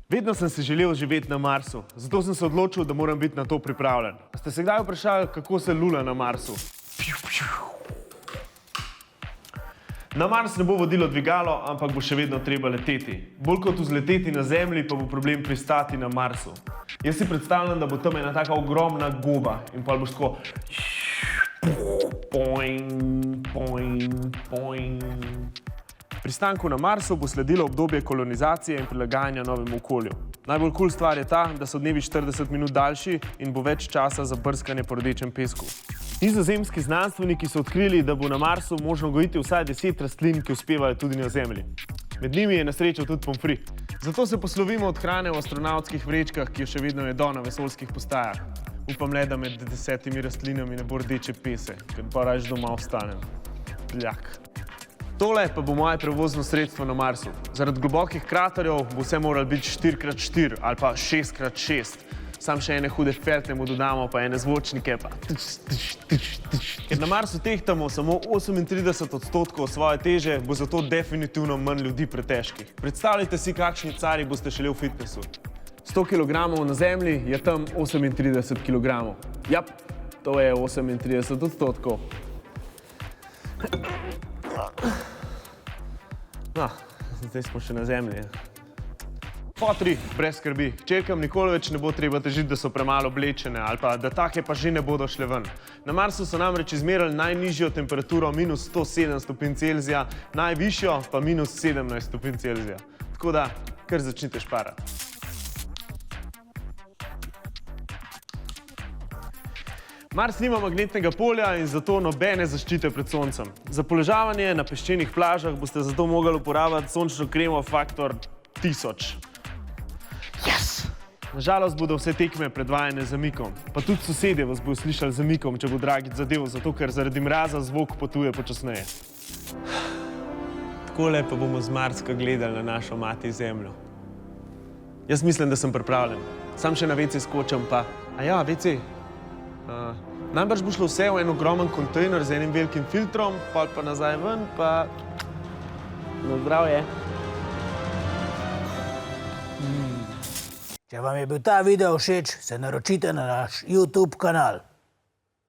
Vedno sem se želel živeti na Marsu, zato sem se odločil, da moram biti na to pripravljen. Ste se kdaj vprašali, kako se lula na Marsu? Na Mars ne bo vodilo dvigalo, ampak bo še vedno treba leteti. Bolj kot vzleteti na Zemlji, pa bo problem pristati na Marsu. Jaz si predstavljam, da bo tam ena taka ogromna goba in pa boš tako poing, poing, poing. Pristanku na Marsu bo sledilo obdobje kolonizacije in prilagajanja novemu okolju. Najbolj kul stvar je ta, da so dnevi 40 minut daljši in bo več časa za brskanje po rdečem pesku. Nizozemski znanstveniki so odkrili, da bo na Marsu možno gojiti vsaj 10 rastlin, ki uspevajo tudi na Zemlji. Med njimi je na srečo tudi pomfri. Zato se poslovimo od hrane v astronavtskih vrečkah, ki jo še vedno jedo na vesoljskih postajah. Upam le, da med 10 rastlinami ne bo rdeče pese, ker pa raje doma ostanem. Pljak. Tole pa bo moje prevozno sredstvo na Marsu. Zaradi globokih kraterjev bo vse moralo biti 4x4 ali pa 6x6. Sam še ene hude feltne mu dodamo, pa ene zvočnike, pa Ker na Marsu tehtamo samo 38% svoje teže, bo zato definitivno manj ljudi pretežkih. Predstavljajte si, kakšni cari boste šele v fitnessu. 100 kg na Zemlji je tam 38 kg. Jap, to je 38%. No, zdaj smo še na Zemlji. Fotri, brez skrbi. Hčerkam nikoli več ne bo treba težiti, da so premalo oblečene ali pa da take pa že ne bodo šle ven. Na Marsu so namreč izmerili najnižjo temperaturo minus 107 stopinj Celzija, najvišjo pa minus 17 stopinj Celzija. Tako da, kar začnite šparati. Mars nima magnetnega polja in zato nobene zaščite pred soncem. Za poležavanje na peščenih plažah boste zato mogli uporabljati sončno kremo faktor 1000. Yes! Nažalost bodo vse tekme predvajane z zamikom. Pa tudi sosedje vas bodo slišali z zamikom, če bo Dragič zadev, zato ker zaradi mraza zvok potuje počasneje. Takole pa bomo z Marska gledali na našo mati Zemljo. Jaz mislim, da sem pripravljen. Sam še na WC skočam pa... Aja, WC. Najbrž bo šlo vse v en ogromen kontejner z enim velikim filtrom, pol pa nazaj ven, pa... Na zdravje. Če vam je bil ta video všeč, se naročite na naš YouTube kanal.